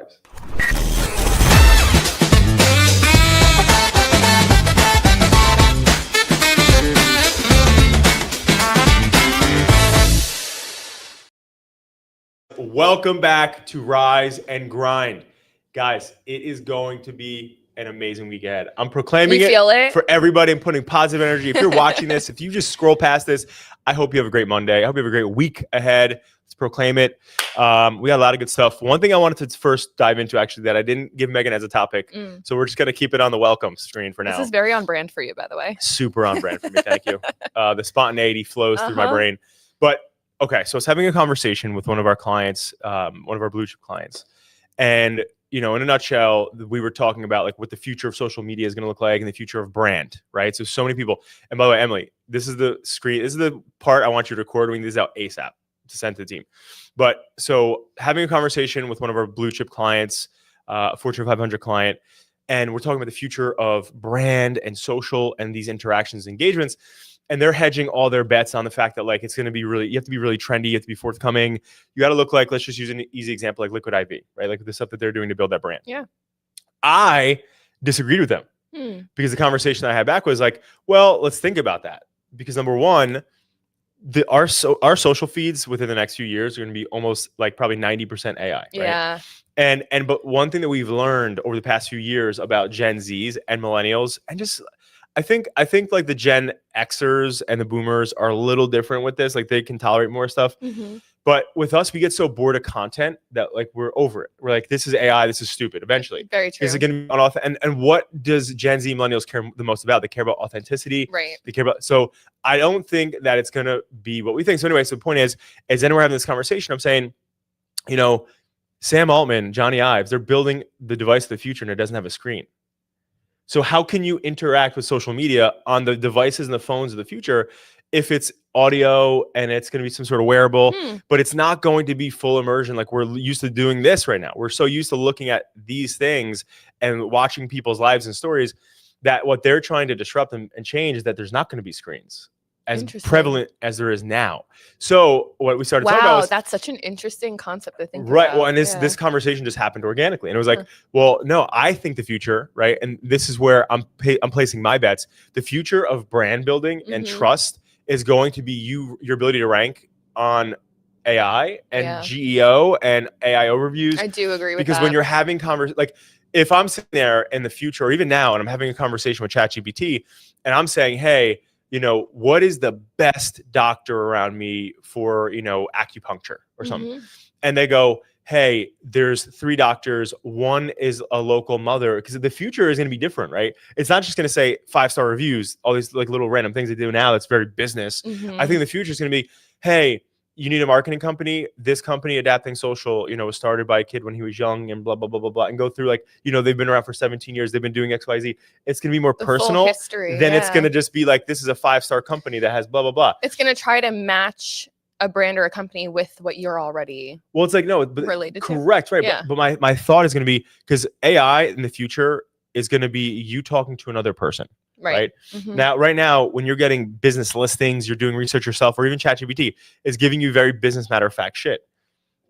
Rise. Welcome back to Rise and Grind. Guys, it is going to be an amazing week ahead. I'm proclaiming it for everybody and putting positive energy. If you're watching this, if you just scroll past this, I hope you have a great Monday. I hope you have a great week ahead. Let's proclaim it. We got a lot of good stuff. One thing I wanted to first dive into, actually, that I didn't give Megan as a topic, so we're just going to keep it on the welcome screen for now. This is very on brand for you, by the way. Super on brand for me. Thank you. The spontaneity flows through my brain. But okay, so I was having a conversation with one of our clients, one of our blue chip clients. And, you know, in a nutshell, we were talking about like what the future of social media is going to look like and the future of brand, right? So many people. And by the way, Emily, this is the screen. This is the part I want you to record when this is out ASAP to send to the team. But so having a conversation with one of our blue chip clients, a Fortune 500 client, and we're talking about the future of brand and social and these interactions, engagements. And they're hedging all their bets on the fact that like it's going to be really, you have to be really trendy, you have to be forthcoming. You got to look like, let's just use an easy example like Liquid IV, right? Like the stuff that they're doing to build that brand. Yeah. I disagreed with them because the conversation I had back was like, well, let's think about that. Because number one, our social feeds within the next few years are going to be almost like probably 90% AI. Right? Yeah. But one thing that we've learned over the past few years about Gen Zs and millennials and just I think like the Gen Xers and the boomers are a little different with this. Like they can tolerate more stuff. But with us, we get so bored of content that like we're over it. We're like, this is AI. This is stupid. Eventually, very true. Is it going to be unauthentic? And what does Gen Z millennials care the most about? They care about authenticity. Right. They care about. So I don't think that it's going to be what we think. So anyway, so the point is then we're having this conversation. I'm saying, you know, Sam Altman, Johnny Ives, they're building the device of the future and it doesn't have a screen. So how can you interact with social media on the devices and the phones of the future if it's audio and it's going to be some sort of wearable, but it's not going to be full immersion like we're used to doing this right now. We're so used to looking at these things and watching people's lives and stories that what they're trying to disrupt and change is that there's not going to be screens as prevalent as there is now. So what we started talking about was, that's such an interesting concept to think right. about. Well, and this conversation just happened organically. And it was like, well, no, I think the future, right? And this is where I'm placing my bets. The future of brand building and trust is going to be your ability to rank on AI and GEO and AI overviews. I do agree with that. Because when you're having like if I'm sitting there in the future or even now and I'm having a conversation with ChatGPT and I'm saying, hey, you know, what is the best doctor around me for, you know, acupuncture or something? And they go, hey, there's 3 doctors. One is a local mother, because the future is going to be different, right? It's not just going to say 5-star reviews, all these like little random things they do now. That's very business. I think the future is going to be, hey, you need a marketing company. This company, Adapting Social, you know, was started by a kid when he was young and blah, blah, blah, blah, blah. And go through like, you know, they've been around for 17 years. They've been doing X, Y, Z. It's going to be more personal than it's going to just be like, this is a 5-star company that has blah, blah, blah. It's going to try to match a brand or a company with what you're already it's like, no, but related correct, to. Right. Yeah. But my thought is going to be, because AI in the future is going to be you talking to another person. Right. Right now, when you're getting business listings, you're doing research yourself, or even ChatGPT is giving you very business matter of fact shit.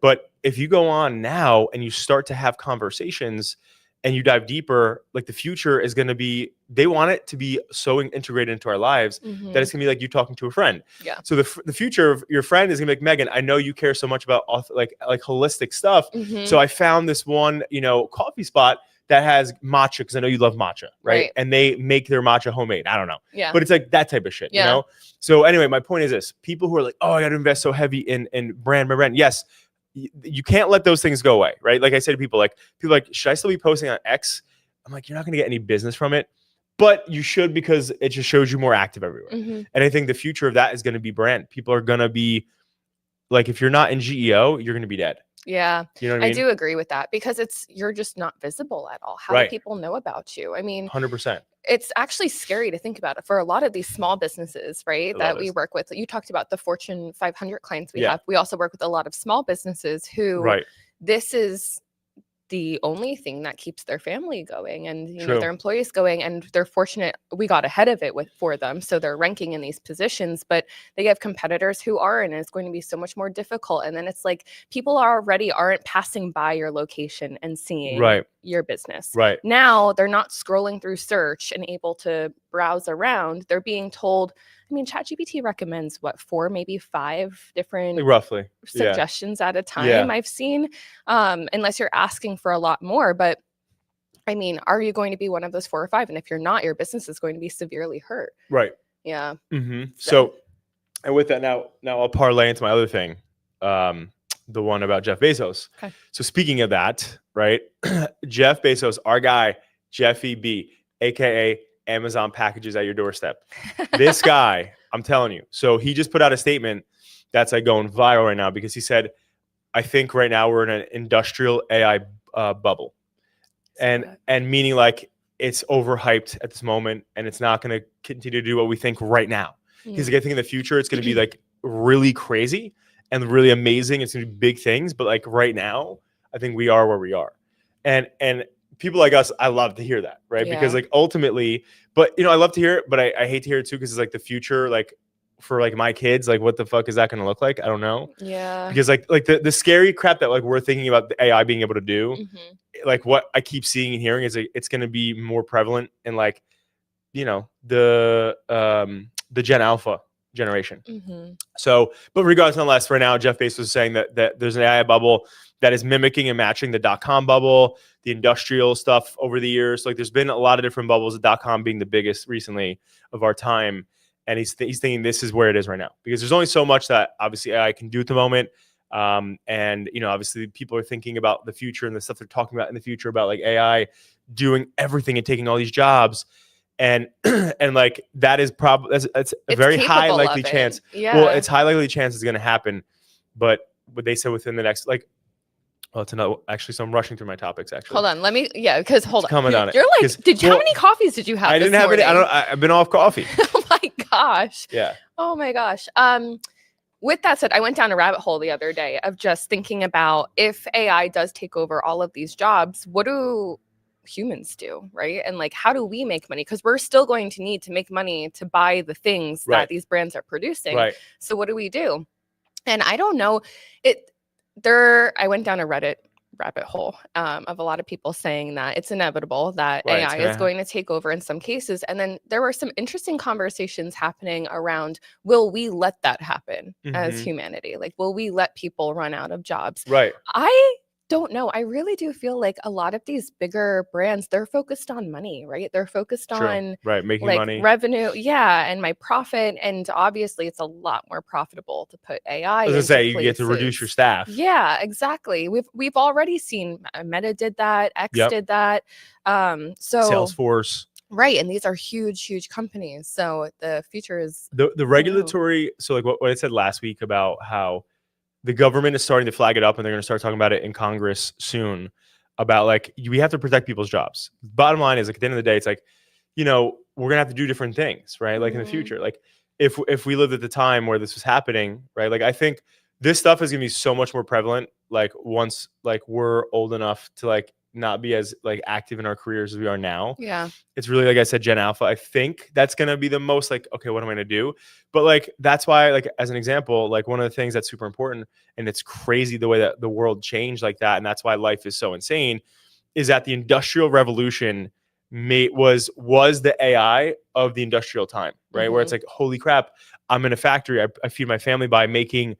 But if you go on now and you start to have conversations and you dive deeper, like the future is going to be, they want it to be so integrated into our lives that it's going to be like you talking to a friend. Yeah. So the future of your friend is going to be like, Megan, I know you care so much about like holistic stuff. So I found this one, you know, coffee spot that has matcha, because I know you love matcha, right? And they make their matcha homemade. I don't know. Yeah. But it's like that type of shit, you know? So anyway, my point is this. People who are like, oh, I got to invest so heavy in brand. Yes, you can't let those things go away, right? Like I said to people like, should I still be posting on X? I'm like, you're not going to get any business from it. But you should, because it just shows you more active everywhere. And I think the future of that is going to be brand. People are going to be like, if you're not in GEO, you're going to be dead. Yeah, you know what I mean? I do agree with that, because you're just not visible at all. How do people know about you? I mean, 100%. It's actually scary to think about it for a lot of these small businesses, right? That we work with. You talked about the Fortune 500 clients we have. We also work with a lot of small businesses who this is the only thing that keeps their family going and True. their employees going, and they're fortunate we got ahead of it for them, so they're ranking in these positions, but they have competitors who aren't, and it's going to be so much more difficult. And then it's like people aren't passing by your location and seeing your business. Now they're not scrolling through search and able to browse around. They're being told, I mean, ChatGPT recommends 4, maybe 5 different roughly suggestions at a time. I've seen, unless you're asking for a lot more. But I mean, are you going to be one of those 4 or 5? And if you're not, your business is going to be severely hurt. Right. Yeah. So, and with that, now I'll parlay into my other thing, the one about Jeff Bezos. Okay. So speaking of that, right, Jeff Bezos, our guy, Jeffy B, aka Amazon packages at your doorstep. This guy, I'm telling you. So he just put out a statement that's like going viral right now because he said, I think right now we're in an industrial AI bubble. And meaning like it's overhyped at this moment and it's not going to continue to do what we think right now. Because I think in the future, it's going to be like really crazy and really amazing. It's going to be big things. But like right now, I think we are where we are. And people like us, I love to hear that, right? Yeah. Because like ultimately, but I love to hear it, but I hate to hear it too, because it's like the future, like for like my kids, like what the fuck is that going to look like? I don't know. Yeah. Because like the scary crap that like we're thinking about the AI being able to do, like what I keep seeing and hearing is like, it's going to be more prevalent in like, the Gen Alpha generation. So, but regardless, nonetheless, for now, Jeff Bezos is saying that there's an AI bubble that is mimicking and matching the .com bubble, the industrial stuff over the years. Like there's been a lot of different bubbles, the .com being the biggest recently of our time. And he's thinking this is where it is right now, because there's only so much that obviously AI can do at the moment. And obviously people are thinking about the future and the stuff they're talking about in the future about like AI doing everything and taking all these jobs. And like that is probably it's a very high likely chance. Yeah. Well, it's high likely chance it's going to happen, but what they said within the next it's another actually. So I'm rushing through my topics. Actually, hold on. Let me. Yeah, because hold on. Comment on it. You're like, how many coffees did you have? I didn't have any. I've been off coffee. Oh my gosh. Yeah. Oh my gosh. With that said, I went down a rabbit hole the other day of just thinking about if AI does take over all of these jobs, what do humans do, right? And like, how do we make money? Because we're still going to need to make money to buy the things that these brands are producing. Right. So what do we do? And I don't know. I went down a Reddit rabbit hole of a lot of people saying that it's inevitable that AI is going to take over in some cases. And then there were some interesting conversations happening around, will we let that happen as humanity? Like, will we let people run out of jobs? Right. I don't know. I really do feel like a lot of these bigger brands, they're focused on money, right? They're focused on making like money, revenue, and my profit. And obviously, it's a lot more profitable to put AI. I was gonna say you get to reduce your staff. Yeah, exactly. We've already seen Meta did that, X did that. So Salesforce. Right, and these are huge companies. So the future is the regulatory. So like what I said last week about how the government is starting to flag it up, and they're going to start talking about it in Congress soon about like, we have to protect people's jobs. Bottom line is like, at the end of the day, it's like, we're going to have to do different things, right? Like in the future, like if we lived at the time where this was happening, right? Like, I think this stuff is going to be so much more prevalent. Like once like we're old enough to like not be as like active in our careers as we are now. Yeah. It's really, like I said, Gen Alpha. I think that's going to be the most like, okay, what am I going to do? But like, that's why, like, as an example, like one of the things that's super important, and it's crazy the way that the world changed like that. And that's why life is so insane, is that the Industrial Revolution was the AI of the industrial time, right? Where it's like, holy crap, I'm in a factory. I feed my family by making,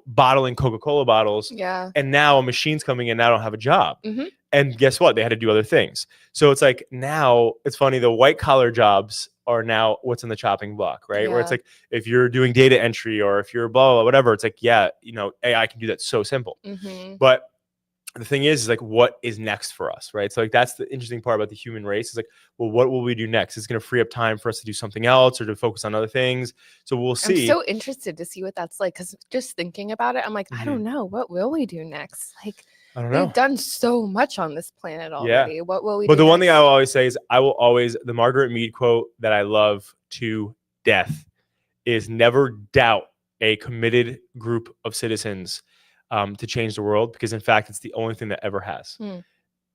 bottling Coca-Cola bottles. Yeah. And now a machine's coming in. I don't have a job. And guess what? They had to do other things. So it's like, now it's funny. The white collar jobs are now what's in the chopping block, right? Yeah. Where it's like, if you're doing data entry or if you're blah, blah, whatever, it's like, yeah, AI can do that so simple. But the thing is like, what is next for us, right? So like, that's the interesting part about the human race is like, well, what will we do next? It's going to free up time for us to do something else or to focus on other things. So we'll see. I'm so interested to see what that's like, because just thinking about it, I'm like, I don't know. What will we do next? Like, I don't know. We've done so much on this planet already. Yeah. What will we do? But the one next? thing I will always say is the Margaret Mead quote that I love to death is, never doubt a committed group of citizens to change the world, because in fact, it's the only thing that ever has.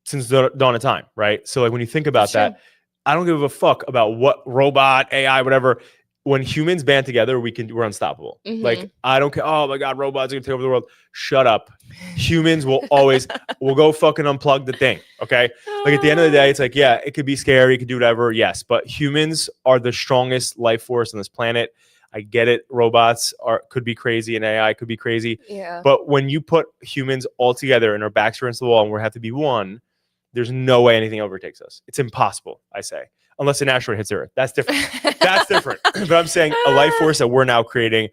since the dawn of time, right? So like when you think about That's true. that, I don't give a fuck about what robot, AI, whatever. When humans band together, we're unstoppable. Like I don't care. Oh my god, robots are gonna take over the world. Shut up. Humans will always we'll go fucking unplug the thing. Okay. Like at the end of the day, it's like, yeah, it could be scary, it could do whatever. Yes, but humans are the strongest life force on this planet. I get it. Robots could be crazy and AI could be crazy. Yeah. But when you put humans all together and our backs are against the wall and we have to be one, there's no way anything overtakes us. It's impossible, I say. Unless an asteroid hits Earth. That's different. That's different. But I'm saying a life force that we're now creating,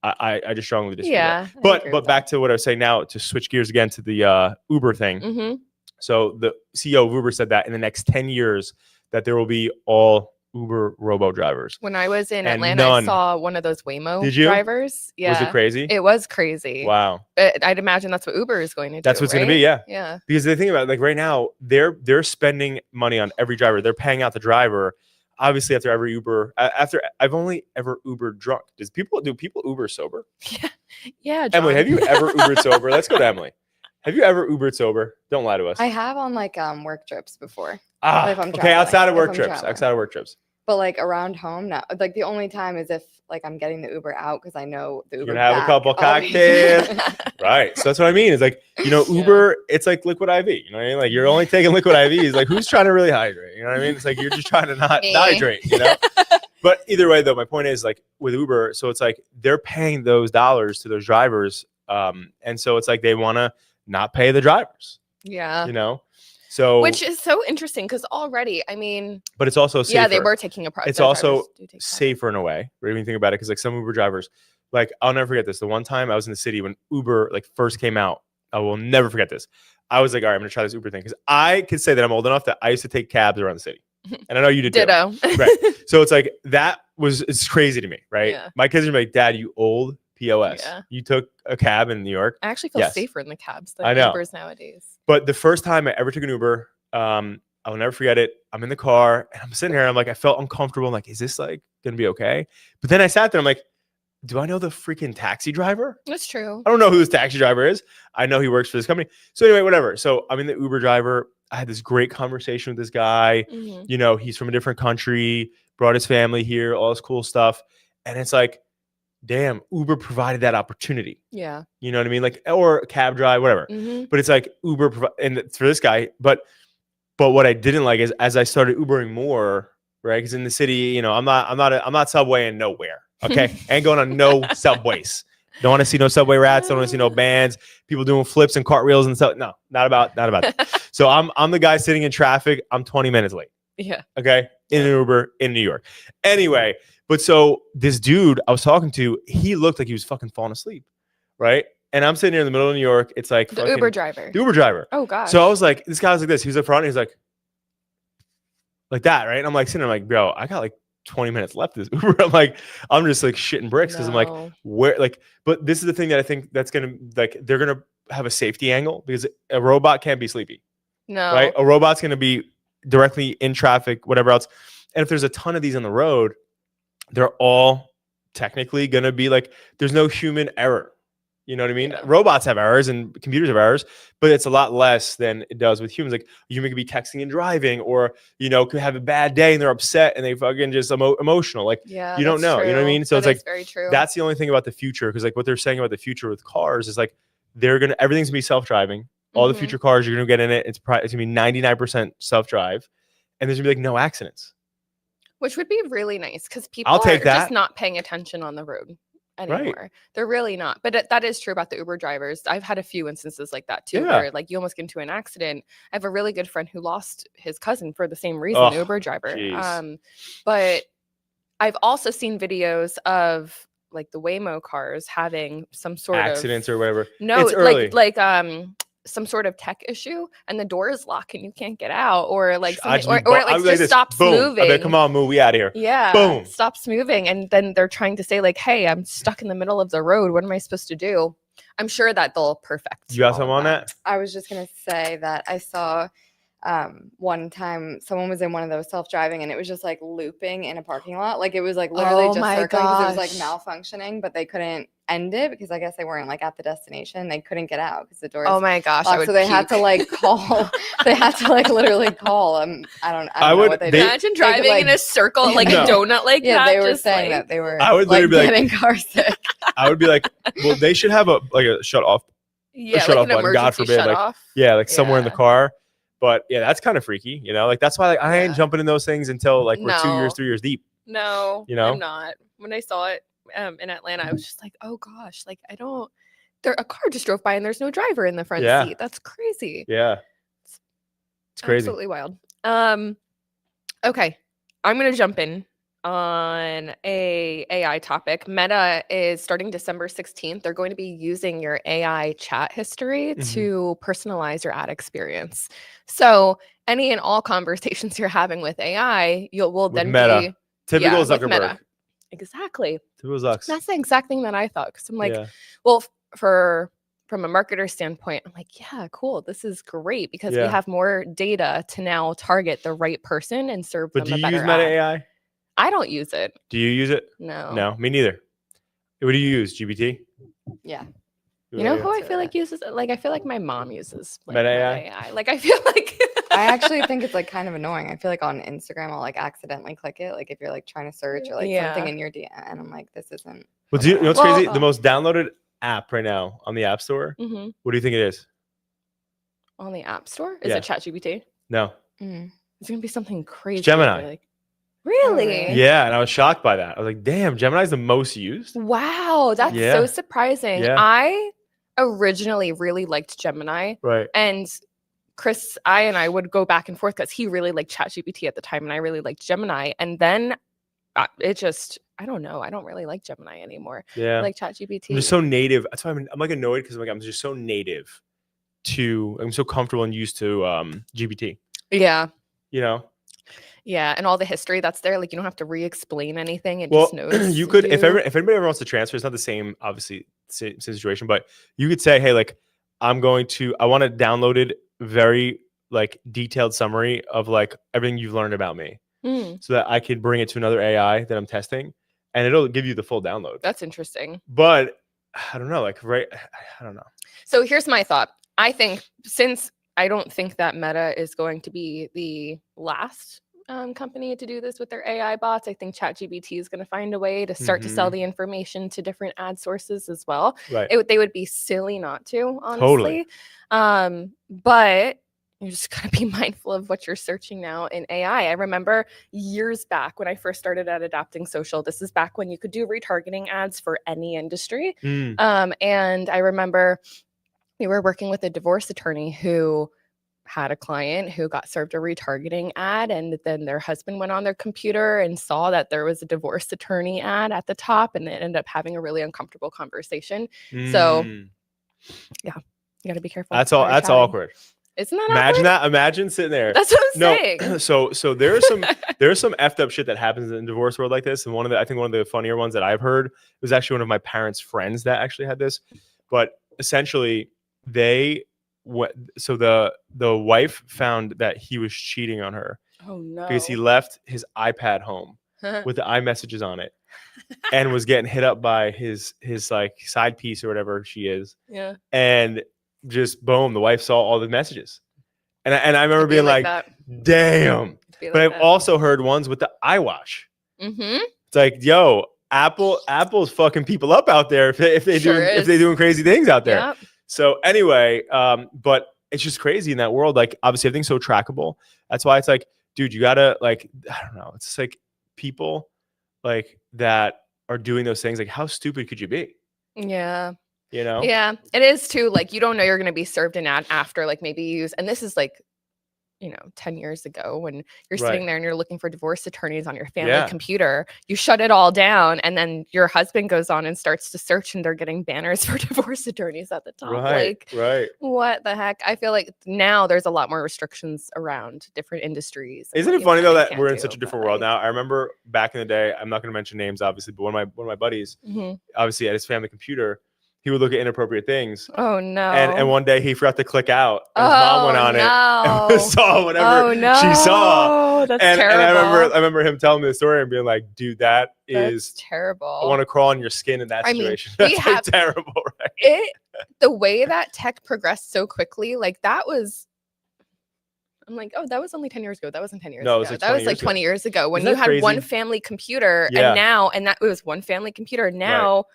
I just strongly disagree. Yeah. But back to what I was saying now, to switch gears again to the Uber thing. So the CEO of Uber said that in the next 10 years that there will be all Uber robo drivers. When I was in And Atlanta, I none. saw one of those Waymo Did you? drivers. Yeah. Was it crazy? It was crazy. Wow. But I'd imagine that's what Uber is going to do. That's what's right? going to be, yeah. Yeah. Because the thing about it, like right now, they're spending money on every driver. They're paying out the driver. Obviously, after every Uber, I've only ever Ubered drunk. Do people Uber sober? Yeah. John. Emily, have you ever Ubered sober? Let's go to Emily. Have you ever Ubered sober? Don't lie to us. I have on like work trips before. if Okay, I'm traveling, outside of work if I'm trips. traveling. Outside of work trips. But like around home, now, like the only time is if like I'm getting the Uber out because I know the Uber. You're gonna have a back, couple I'll be- cocktails. Right. So that's what I mean. It's like, Uber, it's like liquid IV. You know what I mean? Like you're only taking liquid IVs. Like who's trying to really hydrate? You know what I mean? It's like you're just trying to not Me. hydrate, But either way, though, my point is like with Uber, so it's like they're paying those dollars to those drivers. And so it's like they want to not pay the drivers, Yeah. So Which is so interesting because already, I mean, but it's also safer. yeah, they were taking a It's also safer in a way, right? When you think about it, because like some Uber drivers, like I'll never forget this. The one time I was in the city when Uber like first came out, I will never forget this. I was like, all right, I'm gonna try this Uber thing because I could say that I'm old enough that I used to take cabs around the city, and I know you did too. Ditto. Right. So it's like it's crazy to me, right? Yeah. My kids are like, Dad, you old POS. Yeah. You took a cab in New York. I actually feel Yes. safer in the cabs than I know. Ubers nowadays. But the first time I ever took an Uber, I'll never forget it. I'm in the car and I'm sitting here. I'm like, I felt uncomfortable. I'm like, is this like gonna be okay? But then I sat there. I'm like, do I know the freaking taxi driver? That's true. I don't know who this taxi driver is. I know he works for this company. So anyway, whatever. So I'm in the Uber driver. I had this great conversation with this guy. He's from a different country, brought his family here, all this cool stuff. And it's like, damn, Uber provided that opportunity. Yeah. You know what I mean? Like, or a cab drive, whatever. But it's like Uber, and it's for this guy. But what I didn't like is as I started Ubering more, right? Because in the city, I'm not subwaying nowhere. Okay, ain't going on no subways. Don't want to see no subway rats. Don't want to see no bands. People doing flips and cartwheels and stuff. No, not about that. So I'm the guy sitting in traffic. I'm 20 minutes late. Yeah. Okay, in an Uber in New York. Anyway. But so this dude I was talking to, he looked like he was fucking falling asleep, right? And I'm sitting here in the middle of New York. It's like The Uber driver. The Uber driver. Oh gosh. So I was like, this guy was like this. He was up front. He's like that, right? And I'm like sitting there, like, bro, I got like 20 minutes left of this Uber. I'm just like shitting bricks because I'm like, where? Like, but this is the thing that I think that's gonna they're gonna have a safety angle because a robot can't be sleepy. No. Right? A robot's gonna be directly in traffic, whatever else. And if there's a ton of these on the road, they're all technically going to be like, there's no human error. You know what I mean? Yeah. Robots have errors and computers have errors, but it's a lot less than it does with humans. Like a human could be texting and driving or, could have a bad day and they're upset and they fucking just emotional. Like, yeah, you don't know. true. You know what I mean? So That it's like, is very true. that's the only thing about the future. Cause like what they're saying about the future with cars is like, everything's gonna be self-driving. All the future cars you're going to get in it. It's going to be 99% self-drive and there's gonna be like no accidents. Which would be really nice because people I'll take are that. just not paying attention on the road anymore. Right. They're really not. But that is true about the Uber drivers. I've had a few instances like that too, Yeah. where like you almost get into an accident. I have a really good friend who lost his cousin for the same reason, Oh, Uber driver. geez. But I've also seen videos of like the Waymo cars having some sort Accidents of or whatever. No, It's early. like some sort of tech issue and the door is locked and you can't get out or like something, or it like just stops Boom. moving. I bet, come on, move. We out of here. Yeah. Boom. Stops moving. And then they're trying to say, like, hey, I'm stuck in the middle of the road. What am I supposed to do? I'm sure that they'll perfect. You got all something of on that? I was just gonna say that I saw one time someone was in one of those self-driving and it was just like looping in a parking lot. Like it was like literally Oh just my circling because it was like gosh. malfunctioning, but they couldn't end it because I guess they weren't like at the destination. They couldn't get out because the doors. Oh my gosh, I would so they had to puke. like call. They had to like literally call. I don't I know would- what they they- did. Imagine They could, driving like- in a circle, like No. a donut, like Yeah, that. they were just, saying like, that they were I would like literally be like- getting car sick. I would be like, well, they should have a shut off. Yeah, shut like off an button, God emergency forbid, shut like, off. Yeah, like somewhere in the Yeah. car. But yeah, that's kind of freaky, Like that's why like I ain't Yeah. jumping in those things until like we're 2 years, No. 3 years deep. No, You know? I'm not. When I saw it in Atlanta, I was just like, oh gosh, like I don't. There, a car just drove by and there's no driver in the front Yeah. seat. That's crazy. Yeah, it's crazy. Absolutely wild. Okay, I'm gonna jump in on a AI topic. Meta is starting December 16th. They're going to be using your AI chat history Mhm. to personalize your ad experience. So any and all conversations you're having with AI, will With then Meta. be Typical with Meta. Zuckerberg. Exactly. Typical Zucks. That's the exact thing that I thought. Because I'm like, yeah. well, from a marketer standpoint, I'm like, yeah, cool. This is great because we Yeah. have more data to now target the right person and serve But them do a you use better Meta ad. AI? I don't use it. Do you use it? No. No, me neither. What do you use? GBT? Yeah. You know Yeah. who I feel like uses it? Like I feel like my mom uses like, Meta Meta AI? AI. Like I feel like I actually think it's like kind of annoying. I feel like on Instagram I'll like accidentally click it, like if you're like trying to search or like Yeah. something in your DM, and I'm like, this isn't. Well, do you know what's Well, crazy? The most downloaded app right now on the App Store. Mhm. What do you think it is? On the App Store? Is Yeah. it ChatGPT? No. Mm. It's gonna be something crazy. Gemini. Like, really? really? Yeah, and I was shocked by that. I was like, damn, Gemini's the most used. Wow, that's Yeah. so surprising. Yeah. I originally really liked Gemini, Right. and Chris, I would go back and forth because he really liked ChatGPT at the time, and I really liked Gemini. And then it just, I don't know, I don't really like Gemini anymore. Yeah. I like ChatGPT. I'm just so native. That's why I'm like annoyed because I'm just so native I'm so comfortable and used to GPT. yeah, You know? yeah, and all the history that's there, like you don't have to re-explain anything. It Well, just knows. you could if you. anybody ever wants to transfer, it's not the same, obviously, same situation, but you could say, hey, like I want a downloaded very like detailed summary of like everything you've learned about me, Mm, so that I could bring it to another AI that I'm testing, and it'll give you the full download. that's interesting. But I don't know, like I don't know. So here's my thought. I think since I don't think that Meta is going to be the last company to do this with their AI bots, I think ChatGPT is going to find a way to start to sell Mhm. the information to different ad sources as well. Right. They would be silly not to, Totally. honestly. But you just got to be mindful of what you're searching now in AI. I remember years back when I first started at Adapting Social. This is back when you could do retargeting ads for any industry. Mm. And I remember we were working with a divorce attorney who had a client who got served a retargeting ad, and then their husband went on their computer and saw that there was a divorce attorney ad at the top, and it ended up having a really uncomfortable conversation. So, Mm. You got to be careful. That's while all. you're That's chatting. awkward. Isn't that Imagine awkward? that. Imagine sitting there. That's what I'm No, saying. so there's some effed up shit that happens in the divorce world like this, and I think one of the funnier ones that I've heard was actually one of my parents' friends that actually had this. But essentially, so the wife found that he was cheating on her Oh no. because he left his iPad home with the iMessages on it, and was getting hit up by his like side piece or whatever she is, yeah. and just boom, the wife saw all the messages, and I remember It'd be being like, that. damn. It'd be But like I've also heard ones with the iWatch. Mm-hmm. It's like, yo, Apple's fucking people up out there if they Sure if is. they doing crazy things out there. Yep. So anyway, but it's just crazy in that world. Like obviously everything's so trackable. That's why it's like, dude, you gotta like, I don't know. It's just like people like that are doing those things. Like, how stupid could you be? Yeah. You know? Yeah, it is too. Like you don't know you're going to be served an ad after, like maybe you use, and this is like, 10 years ago when you're sitting Right. there and you're looking for divorce attorneys on your family Yeah. computer, you shut it all down, and then your husband goes on and starts to search, and they're getting banners for divorce attorneys at the top. Right. Like, Right. what the heck? I feel like now there's a lot more restrictions around different industries. and Isn't what it you funny can though and that can't we're in do, such a but, different world like, now? I remember back in the day, I'm not going to mention names obviously, but one of my buddies, mhm. obviously at his family computer, he would look at inappropriate things. Oh no. And one day he forgot to click out. And his mom went on it and no. saw whatever Oh no. she saw. Oh, that's and terrible. I remember him telling me the story and being like, dude, that's terrible. I want to crawl on your skin in that I mean, situation. we That's have- terrible, right? The way that tech progressed so quickly, like that was. I'm like, oh, that was only 10 years ago. That wasn't 10 years No, it ago. was like That 20 was like years ago. 20 years ago when Isn't you that had one crazy? family computer Yeah. and that it was one family computer. Now,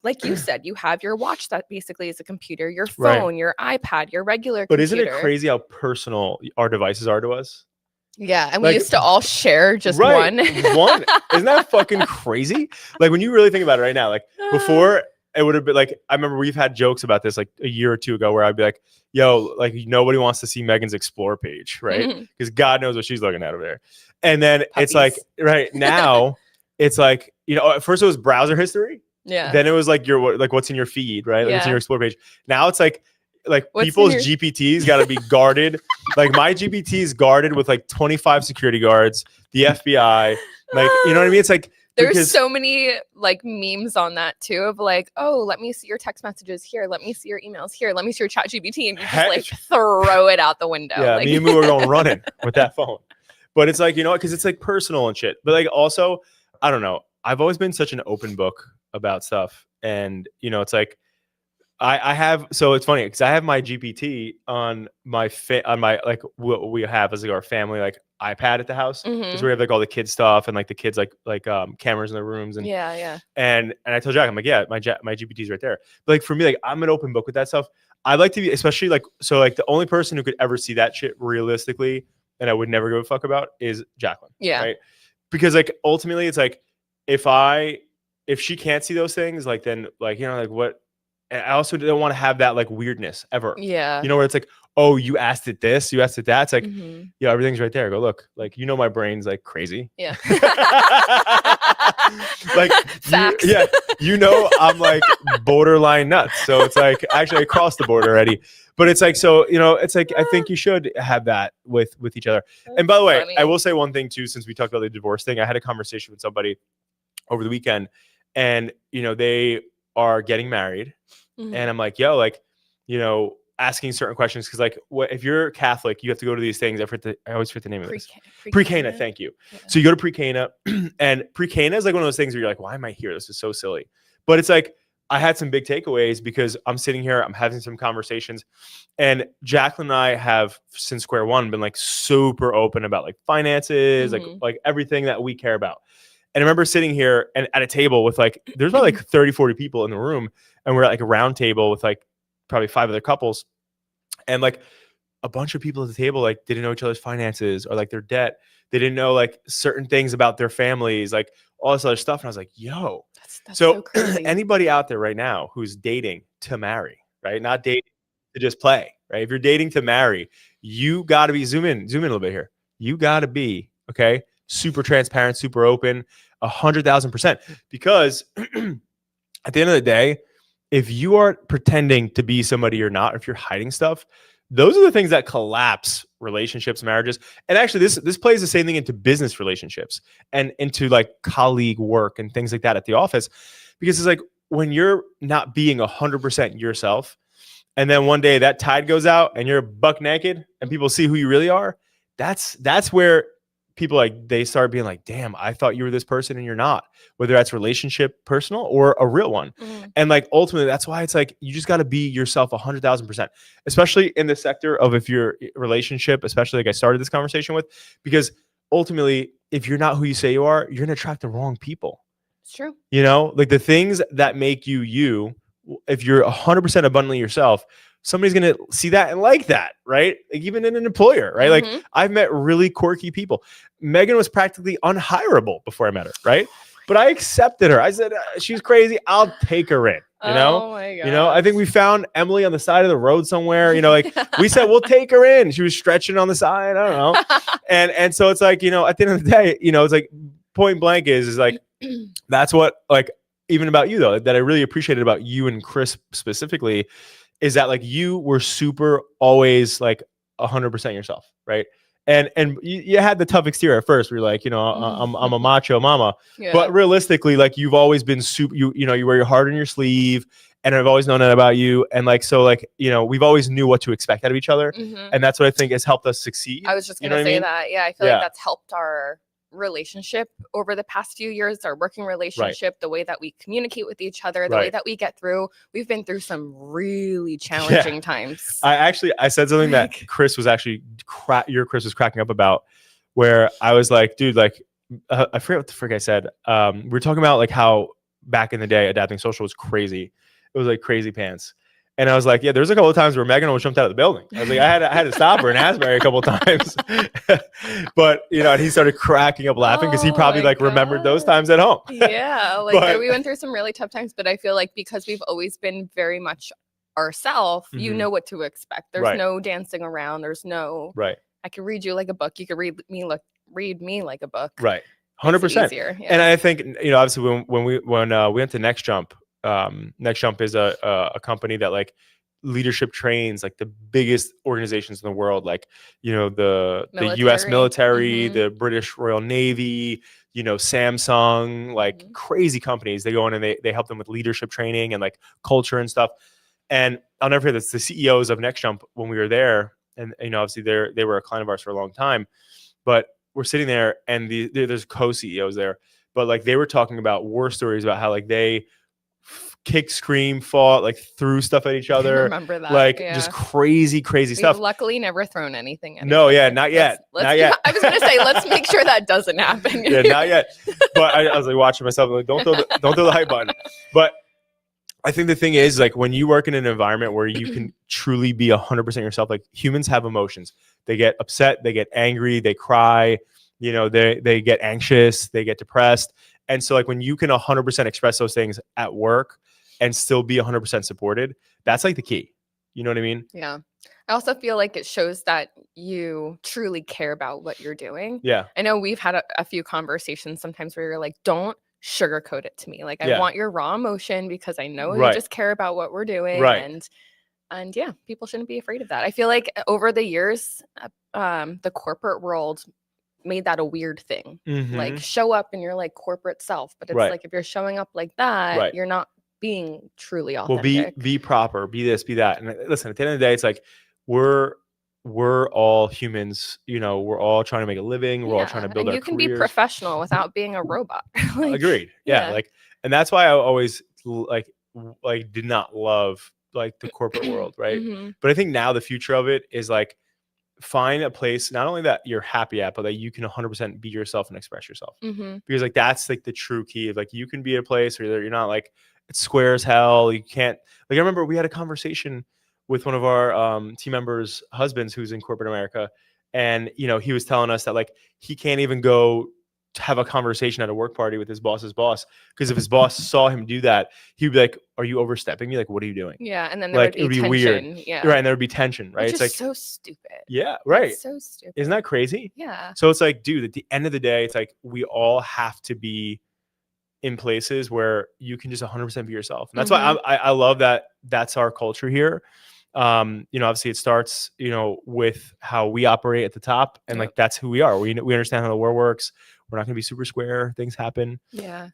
like you said, you have your watch that basically is a computer, your Right. phone, your iPad, your regular But computer. isn't it crazy how personal our devices are to us? Yeah, and Like- we used to all share just Right. one. One. Isn't that fucking crazy? Like when you really think about it right now, like before it would have been like, I remember we've had jokes about this like a year or two ago where I'd be like, yo, like nobody wants to see Megan's Explore page, right? Mhm. Because God knows what she's looking at over there. And then it's like, Puppies. right now, it's like, at first it was browser history. Yeah. Then it was like what's in your feed, right? Like what's in Yeah. your Explore page. Now it's like What's in people's your- GPTs got to be guarded. Like my GPT is guarded with like 25 security guards, the FBI. Like, you know what I mean? It's like, There's because- so many like memes on that too of like, oh, let me see your text messages here. Let me see your emails here. Let me see your chat GPT. And you just like throw it out the window. yeah, like, me and Moo are going running with that phone. But it's like, because it's like personal and shit. But like also, I don't know. I've always been such an open book about stuff. And, it's like, I have, so it's funny because I have my GPT on my like what we have as like our family like iPad at the house. Mhm. Because we have like all the kids stuff and like the kids like cameras in the rooms and yeah. and I told Jack, I'm like, yeah, my GPT's right there. But like for me, like I'm an open book with that stuff. I like to be, especially like, so like the only person who could ever see that shit realistically, and I would never give a fuck about is Jacqueline. Yeah. Right. Because like ultimately it's like if she can't see those things, like then like, like what, and I also don't want to have that like weirdness ever. Yeah. Where it's like, oh, you asked it this, you asked it that. It's like, Mhm. yeah, everything's right there. Go look. Like, my brain's like crazy. Yeah. Like, Facts. I'm like borderline nuts. So it's like actually across the board already. But it's like, so, it's like, I think you should have that with each other. And by the way, Funny. I will say one thing too, since we talked about the divorce thing, I had a conversation with somebody over the weekend and, they are getting married. Mhm. And I'm like, yo, like, asking certain questions. Cause like if you're Catholic, you have to go to these things. I always forget the name of this. Pre-Cana, thank you. Yeah. So you go to Pre-Cana and Pre-Cana is like one of those things where you're like, why am I here? This is so silly. But it's like, I had some big takeaways because I'm sitting here, I'm having some conversations and Jacqueline and I have since square one been like super open about like finances, Mhm. like everything that we care about. And I remember sitting here and at a table with like, there's about like 30, 40 people in the room. And we're at like a round table with like probably 5 other couples. And like a bunch of people at the table, like didn't know each other's finances or like their debt. They didn't know like certain things about their families, like all this other stuff. And I was like, yo, That's so crazy. anybody out there right now who's dating to marry, right? Not dating to just play, right? If you're dating to marry, you got to be zoom in a little bit here. You got to be, okay, super transparent, super open, 100,000%. Because at the end of the day, if you are pretending to be somebody you're not, if you're hiding stuff, those are the things that collapse relationships, marriages. And actually this plays the same thing into business relationships and into like colleague work and things like that at the office. Because it's like when you're not being 100% yourself, and then one day that tide goes out and you're buck naked and people see who you really are, that's where people like they start being like, damn, I thought you were this person and you're not, whether that's relationship, personal, or a real one. Mhm. And like ultimately that's why it's like you just got to be yourself 100,000%, especially in the sector of if your relationship, especially like I started this conversation with, because ultimately if you're not who you say you are, you're gonna attract the wrong people. It's true. Like the things that make you, if you're 100% abundantly yourself, somebody's going to see that and like that, right? Like even in an employer, right? Mhm. Like I've met really quirky people. Megan was practically unhireable before I met her, right? But I accepted her. I said, she's crazy. I'll take her in, Oh my god. I think we found Emily on the side of the road somewhere, like we said, we'll take her in. She was stretching on the side. I don't know. And so it's like, at the end of the day, it's like point blank is like, that's what like, even about you though, that I really appreciated about you and Chris specifically is that like you were super always like 100% yourself. Right. And you had the tough exterior at first where you're like, I'm a macho mama, Yeah. but realistically, like you've always been super, you wear your heart on your sleeve and I've always known that about you. And like, so like, you know, we've always knew what to expect out of each other. Mhm. And that's what I think has helped us succeed. I was just You gonna know what I say mean? that. Yeah, I feel Yeah. like that's helped our relationship over the past few years, our working relationship, the way that we communicate with each other, the way Right. that we get through. We've been through some really challenging times. I said something that Like- Chris was actually Chris was cracking up about, where I was like, dude, like, I forget what the frick I said. We were talking about like how back in the day, adapting social was crazy. It was like crazy pants. And I was like, yeah, there's a couple of times where Megan almost jumped out of the building. I was like, I had to stop her in Asbury a couple of times. But, you know, and he started cracking up laughing because he Oh probably my like remembered those God. times at home. Yeah, like But- we went through some really tough times, but I feel like because we've always been very much ourselves, you Mhm. know what to expect. There's Right. no dancing around. There's no Right. I can read you like a book. You could read me like a book. Right. Makes it 100%. easier, yeah. And I think, you know, obviously when we went to Next Jump, Next Jump is a company that like leadership trains like the biggest organizations in the world, like, you know, the US military, Mhm. the British Royal Navy, you know, Samsung, like Mhm. crazy companies. They go in and they help them with leadership training and like culture and stuff. And I'll never forget this. The CEOs of Next Jump, when we were there, and you know, obviously they were a client of ours for a long time, but we're sitting there and there's co-CEOs there, but like they were talking about war stories about how like they kick, scream, fought, like threw stuff at each I other, remember that. like yeah. just crazy We've stuff. luckily never thrown anything at No, each yeah, other. not yet. Let's Not yet. I was gonna say let's make sure that doesn't happen. Yeah, not yet. But I was like watching myself, like don't throw the hype button. But I think the thing is, like, when you work in an environment where you can truly be 100% yourself, like humans have emotions. They get upset, they get angry, they cry, you know, they get anxious, they get depressed. And so like when you can 100% express those things at work and still be 100% supported, that's like the key. You know what I mean? Yeah. I also feel like it shows that you truly care about what you're doing. Yeah. I know we've had a few conversations sometimes where you're like, don't sugarcoat it to me. Like, I Yeah. want your raw emotion because I know Right. you just care about what we're doing. Right. And yeah, people shouldn't be afraid of that. I feel like over the years, the corporate world made that a weird thing. Like, Mhm. show up in your like corporate self. But it's Right. like if you're showing up like that, Right. you're not being truly Well, authentic. be proper, be this, be that. And listen, at the end of the day, it's like we're all humans, you know, we're all trying to make a living, we're all trying to Yeah, build and our you can be careers. professional without being a robot. Like, Agreed. Yeah, yeah. like, and that's why I always like did not love like the corporate world, right? Mhm. But I think now the future of it is like find a place not only that you're happy at, but that you can 100% be yourself and express yourself. Mhm. Because like that's like the true key of like you can be at a place where you're not like it's square as hell. You can't like I remember we had a conversation with one of our team members' husbands who's in corporate America, and you know he was telling us that like he can't even go to have a conversation at a work party with his boss's boss because if his boss saw him do that, he'd be like, "Are you overstepping me? Like, what are you doing?" Yeah, and then there Like, would it would be be weird. tension. Yeah. Right, and there would be tension, right? Which It's is like, so stupid. yeah, That's right. so stupid. Isn't that crazy? Yeah. So it's like, dude, at the end of the day, it's like we all have to be in places where you can just 100% be yourself. And that's why I love that that's our culture here. You know, obviously it starts, you know, with how we operate at the top and Yep. like that's who we are. We understand how the world works. We're not going to be super square. Things happen. Yeah.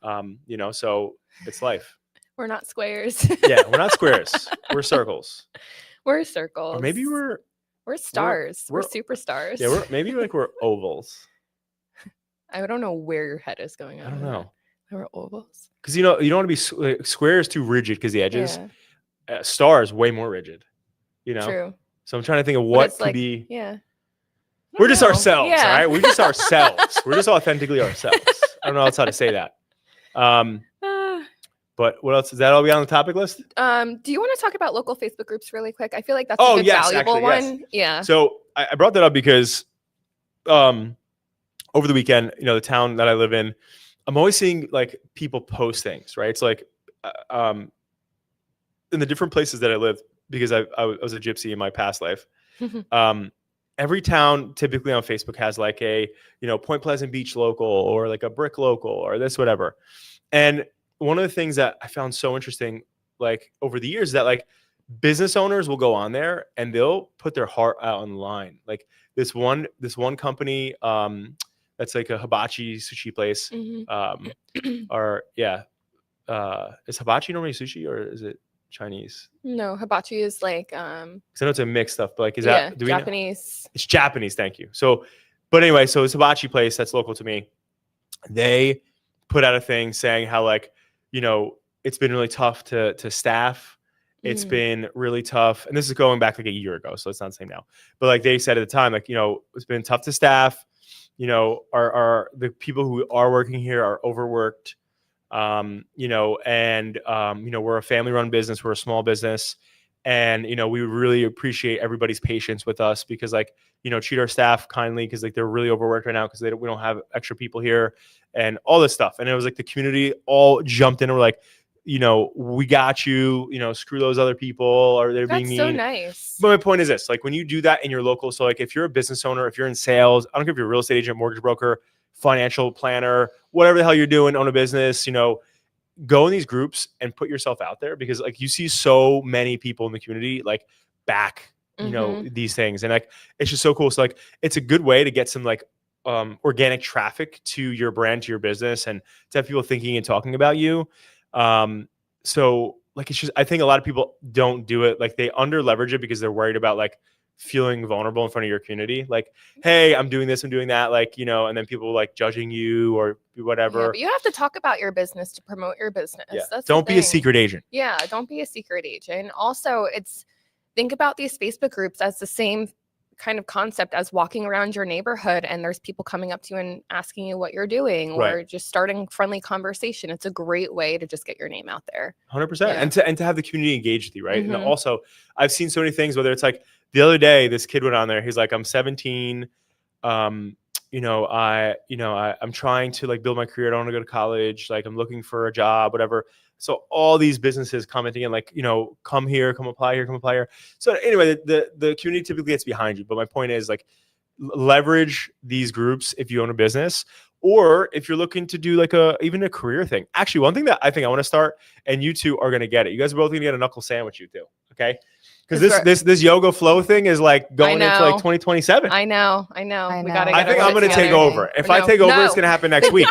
You know, so it's life. We're not squares. Yeah, we're not squares. We're circles. We're circles. Or maybe we're stars. We're we're- superstars. yeah, maybe like we're ovals. I don't know where your head is going. I don't know. We're ovals. Because you know you don't want to be like, square is too rigid because the edges. Yeah. Star is way more rigid. You know. True. So I'm trying to think of But what it's could like, be. Yeah. We're just ourselves, Yeah. all right? We're just ourselves. We're just authentically ourselves. I don't know else how to say that. But what else? Is that all we got on the topic list? Do you want to talk about local Facebook groups really quick? I feel like that's Oh, a good yes, valuable actually, yes. one. Yeah. So I brought that up because over the weekend, you know, the town that I live in, I'm always seeing like people post things, right? It's like in the different places that I live, because I was a gypsy in my past life. Every town typically on Facebook has like a, you know, Point Pleasant Beach local or like a Brick local or this, whatever. And one of the things that I found so interesting, like over the years, that like business owners will go on there and they'll put their heart out on the line. Like this one company, that's like a hibachi sushi place. Mhm. Or yeah, is hibachi normally sushi or is it? Chinese? No, hibachi is like Because I know it's a mixed stuff, but like, is yeah, that do we know? Japanese. It's Japanese. Thank you. So, but anyway, so it's a hibachi place that's local to me. They put out a thing saying how like, you know, it's been really tough to staff. It's been really tough. And this is going back like a year ago. So it's not the same now. But like they said at the time, like, you know, it's been tough to staff. You know, the people who are working here are overworked. You know, and you know, we're a family-run business, we're a small business. And, you know, we really appreciate everybody's patience with us because like, you know, treat our staff kindly because like they're really overworked right now because we don't have extra people here and all this stuff. And it was like the community all jumped in and were like, you know, we got you, you know, screw those other people or they're being That's mean. so nice. But my point is this, like when you do that in your local, so like if you're a business owner, if you're in sales, I don't care if you're a real estate agent, mortgage broker, financial planner, whatever the hell you're doing, own a business, you know, go in these groups and put yourself out there because like you see so many people in the community like back, you know, these things. And like, it's just so cool. So like, it's a good way to get some like organic traffic to your brand, to your business and to have people thinking and talking about you. So like, it's just, I think a lot of people don't do it. Like they under leverage it because they're worried about like feeling vulnerable in front of your community. Like, hey, I'm doing this, I'm doing that. Like, you know, and then people like judging you or whatever. Yeah, but you have to talk about your business to promote your business. Yeah. That's Don't be a secret agent. Yeah, don't be a secret agent. Also, think about these Facebook groups as the same kind of concept as walking around your neighborhood and there's people coming up to you and asking you what you're doing or just starting friendly conversation. It's a great way to just get your name out there. 100%. Yeah. And to have the community engaged with you, right? And also I've seen so many things, whether it's like the other day, this kid went on there. He's like, I'm 17. You know, I'm trying to like build my career. I don't want to go to college. Like I'm looking for a job, whatever. So all these businesses commenting and like, you know, come here, come apply here, come apply here. So anyway, the community typically gets behind you. But my point is like leverage these groups if you own a business or if you're looking to do like even a career thing. Actually, one thing that I think I want to start and you two are going to get it. You guys are both going to get a knuckle sandwich, you two. Okay. Because this yoga flow thing is like going into like 2027. I know. We gotta. I think I'm going to take over. If I take over, it's going to happen next week.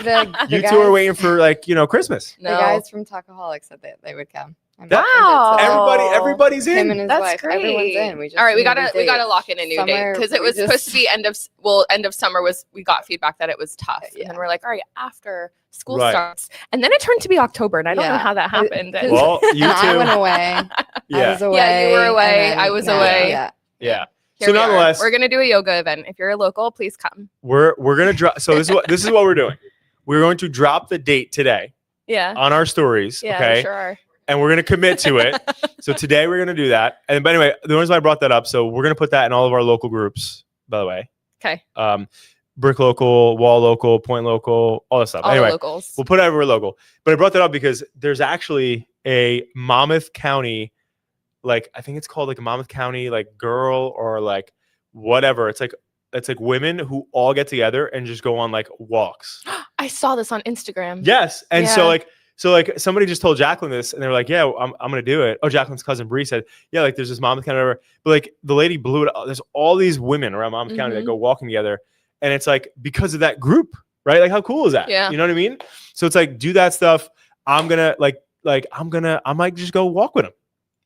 You two are waiting for like, you know, Christmas. The guys from Talkaholics said that they would come. Wow. Everybody's in. Him and his That's wife. great. Everyone's in. We just all right, we need a date. gotta lock in a new date because it was supposed to be end of summer. We got feedback that it was tough, and then we're like, all right, after school starts, and then it turned to be October, and I don't know how that happened. Well, you two. I went away. Yeah. I was away. Yeah, you were away. I was away. Yeah. Here So nonetheless, we're gonna do a yoga event. If you're local, please come. We're gonna drop. So this is what we're doing. We're going to drop the date today. Yeah. On our stories. Yeah, okay. we sure are. And we're going to commit to it. So today we're going to do that. And but anyway, the reason why I brought that up. So we're going to put that in all of our local groups, by the way. Okay. Brick local, wall local, point local, all that stuff. All anyway, the locals. We'll put it everywhere local. But I brought that up because there's actually a Monmouth County, like, I think it's called like a Monmouth County, like girl or like whatever. It's like women who all get together and just go on like walks. I saw this on Instagram. Yes. And so like somebody just told Jacqueline this and they're like, yeah, I'm going to do it. Oh, Jacqueline's cousin Bree said, yeah, like there's this Monmouth County, whatever. But like the lady blew it up. There's all these women around Monmouth County that go walking together. And it's like, because of that group, right? Like how cool is that? Yeah. You know what I mean? So it's like, do that stuff. I'm going to I might just go walk with them.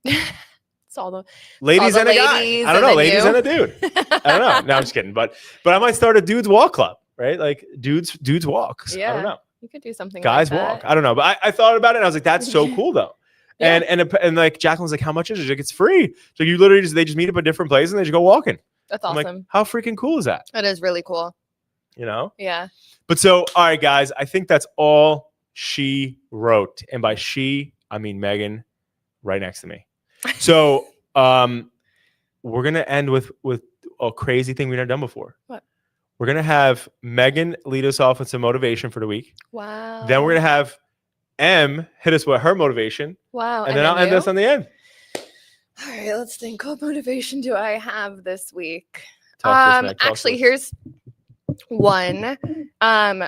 It's all the ladies all the and a guy. I don't know. Ladies and a dude. I don't know. No, I'm just kidding. But I might start a dudes walk club, right? Like dudes walks. Yeah. I don't know. You could do something. Guys like walk. that. I don't know, but I thought about it and I was like, that's so cool though. Yeah. And like Jacqueline's like, how much is it? She's like, it's free. So you literally they just meet up at different places and they just go walking. That's I'm awesome. like, how freaking cool is that? That is really cool. You know? Yeah. But so, all right, guys, I think that's all she wrote. And by she, I mean Megan right next to me. So we're gonna end with a crazy thing we've never done before. What? We're going to have Megan lead us off with some motivation for the week. Wow. Then we're going to have Em hit us with her motivation. Wow. And then I'll end us on the end. All right, let's think. What motivation do I have this week? Talk to us, Meg. Talk to Actually, us. here's one.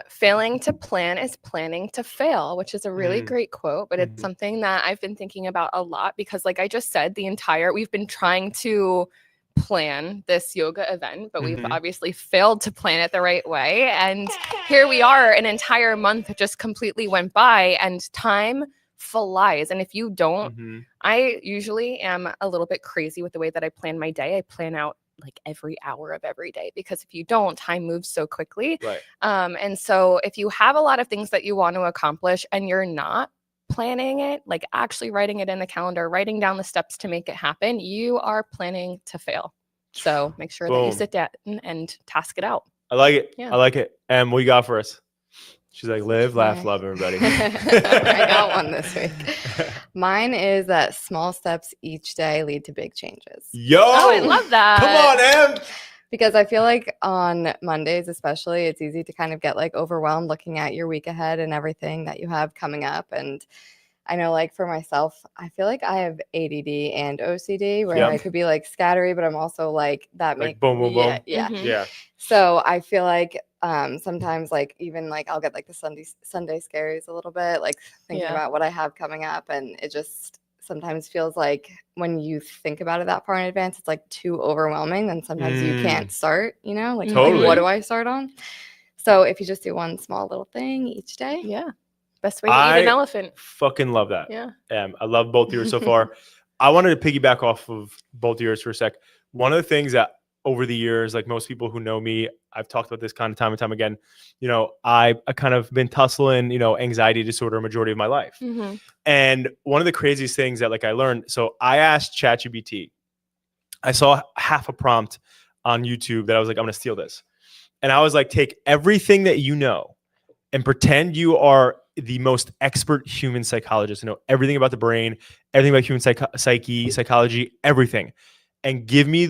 Failing to plan is planning to fail, which is a really great quote, but it's something that I've been thinking about a lot because, like I just said, we've been trying to plan this yoga event, but we've obviously failed to plan it the right way. And here we are, an entire month just completely went by, and time flies. And if you don't, Mhm. I usually am a little bit crazy with the way that I plan my day. I plan out like every hour of every day, because if you don't, time moves so quickly. Right. And so if you have a lot of things that you want to accomplish and you're not planning it, like actually writing it in the calendar, writing down the steps to make it happen, you are planning to fail. So make sure that you Boom. sit down and task it out. I like it. Yeah. I like it. And what you got for us? She's like, live, laugh, Okay. love, everybody. I got one this week. Mine is that small steps each day lead to big changes. Yo. Oh, I love that. Come on, Em. Because I feel like on Mondays, especially, it's easy to kind of get like overwhelmed looking at your week ahead and everything that you have coming up. And I know, like for myself, I feel like I have ADD and OCD, where Yep. I could be like scattery, but I'm also like that. Like boom, boom, yeah, boom. yeah. Mhm. Yeah. So I feel like sometimes, like even like I'll get like the Sunday scaries a little bit, like thinking Yeah. about what I have coming up, and it just sometimes feels like when you think about it that far in advance, it's like too overwhelming. Then sometimes you can't start. You know, like, Totally. like what do I start on? So if you just do one small little thing each day, Yeah. Best way to eat an I- elephant. Fucking love that. Yeah. I love both of yours so far. I wanted to piggyback off of both of yours for a sec. One of the things that over the years, like most people who know me, I've talked about this kind of time and time again. You know, I kind of been tussling, anxiety disorder a majority of my life. Mm-hmm. And one of the craziest things that like I learned, so I asked ChatGPT, I saw half a prompt on YouTube that I was like, I'm going to steal this. And I was like, take everything that you know and pretend you are the most expert human psychologist, know everything about the brain, everything about human psyche, psychology, everything. And give me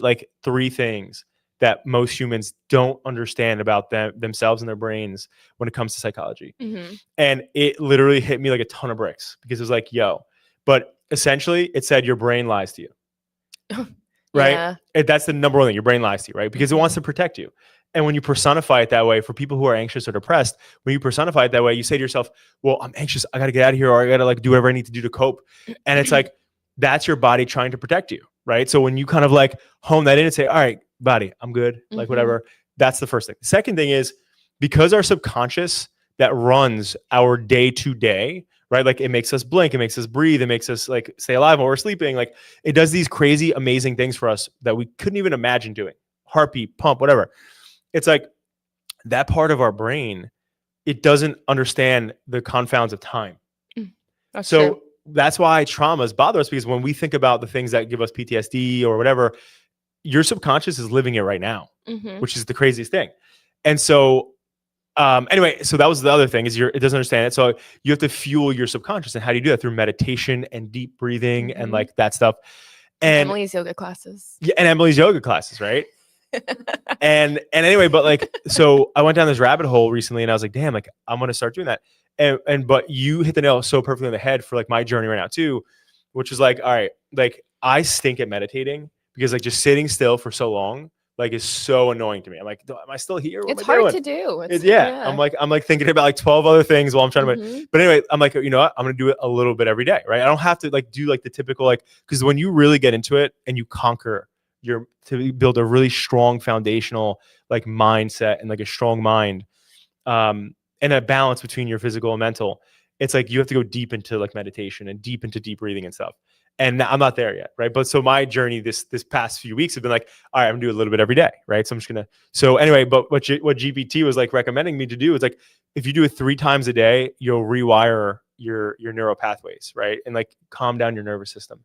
like 3 things that most humans don't understand about themselves and their brains when it comes to psychology. Mm-hmm. And it literally hit me like a ton of bricks, because it was like, yo, but essentially it said your brain lies to you. Right? Yeah. That's the number one thing. Your brain lies to you, right? Because it wants to protect you. And when you personify it that way, for people who are anxious or depressed, when you personify it that way, you say to yourself, well, I'm anxious. I got to get out of here, or I got to like do whatever I need to do to cope. And it's like, that's your body trying to protect you, right? So when you kind of like hone that in and say, all right, body, I'm good, like Mhm. whatever. That's the first thing. The second thing is, because our subconscious that runs our day to day, right? Like it makes us blink, it makes us breathe, it makes us like stay alive while we're sleeping. Like it does these crazy, amazing things for us that we couldn't even imagine doing. Heartbeat, pump, whatever. It's like that part of our brain, it doesn't understand the confounds of time. That's So true. that's why traumas bother us, because when we think about the things that give us PTSD or whatever, your subconscious is living it right now, Mm-hmm. which is the craziest thing. And so anyway, so that was the other thing, is it doesn't understand it. So you have to fuel your subconscious. And how do you do that? Through meditation and deep breathing and Mhm. like that stuff. And Emily's yoga classes. yeah, and Emily's yoga classes, right? and anyway, but like, so I went down this rabbit hole recently, and I was like, damn, like I'm gonna start doing that. And but you hit the nail so perfectly on the head for like my journey right now too, which is like, all right, like I stink at meditating, because like just sitting still for so long like is so annoying to me. I'm like, am I still here? What It's am I hard doing? to do. Yeah. I'm like thinking about like 12 other things while I'm trying to. Mhm. But anyway, I'm like, you know what? I'm gonna do it a little bit every day, right? I don't have to like do like the typical like, because when you really get into it and you conquer to build a really strong foundational like mindset and like a strong mind, and a balance between your physical and mental, it's like you have to go deep into like meditation and deep into deep breathing and stuff. And I'm not there yet, right? But so my journey this past few weeks have been like, all right, I'm gonna do a little bit every day, right? So I'm just gonna. So anyway, but what GPT was like recommending me to do is like, if you do it 3 times a day, you'll rewire your neural pathways, right? And like calm down your nervous system.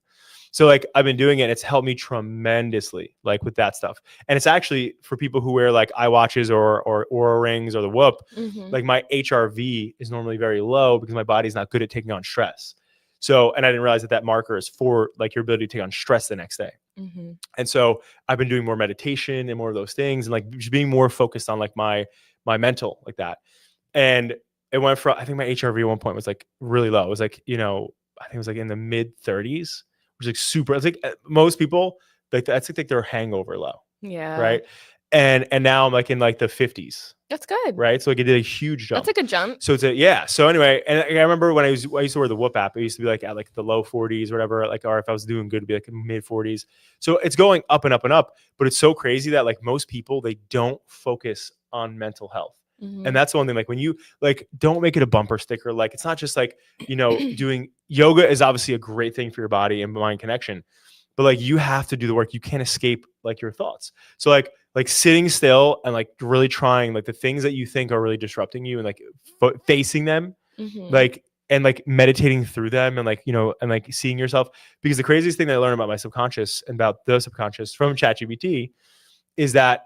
So like I've been doing it, and it's helped me tremendously, like with that stuff. And it's actually for people who wear like eye watches or Oura rings or the Whoop, Mhm. like my HRV is normally very low because my body's not good at taking on stress. So, and I didn't realize that marker is for like your ability to take on stress the next day. Mhm. And so I've been doing more meditation and more of those things, and like just being more focused on like my mental like that. And it went from, I think my HRV at one point was like really low. It was like, I think it was like in the mid 30s, which is like super. It's like most people like that's like their hangover low, Yeah. right? And now I'm like in like the 50s, That's good. right? So like it did a huge jump. That's a good jump. So yeah. So anyway, and I remember when I used to wear the Whoop app, it used to be like at like the low 40s or whatever, like, or if I was doing good, it'd be like mid 40s. So it's going up and up and up, but it's so crazy that like most people, they don't focus on mental health. Mhm. And that's the one thing, like when you like, don't make it a bumper sticker. Like, it's not just like, doing yoga is obviously a great thing for your body and mind connection, but like you have to do the work. You can't escape like your thoughts. So like sitting still and like really trying like the things that you think are really disrupting you and like facing them, Mhm. like, and like meditating through them and like, and like seeing yourself. Because the craziest thing that I learned about my subconscious and about the subconscious from ChatGPT is that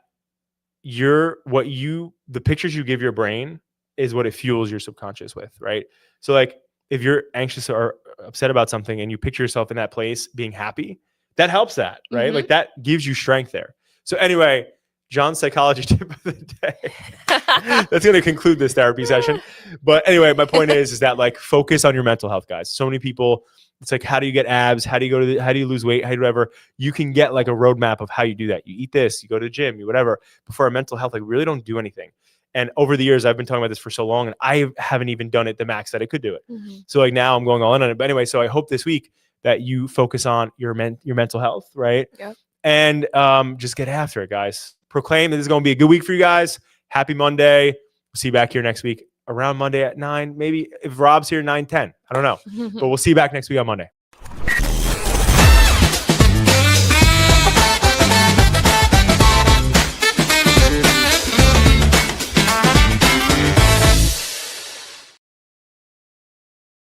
the pictures you give your brain is what it fuels your subconscious with, right? So like if you're anxious or upset about something and you picture yourself in that place being happy, that helps that, right? Mhm. Like that gives you strength there. So anyway, John's psychology tip of the day. That's going to conclude this therapy session. But anyway, my point is that like focus on your mental health, guys. So many people, it's like, how do you get abs? How do you lose weight? How do you whatever? You can get like a roadmap of how you do that. You eat this, you go to the gym, you whatever. But for our mental health, like we really don't do anything. And over the years, I've been talking about this for so long and I haven't even done it the max that I could do it. Mhm. So like now I'm going all in on it. But anyway, so I hope this week that you focus on your mental health, right? Yep. And just get after it, guys. Proclaim that this is going to be a good week for you guys. Happy Monday. We'll see you back here next week around Monday at 9. Maybe if Rob's here, 9:10. I don't know. But we'll see you back next week on Monday.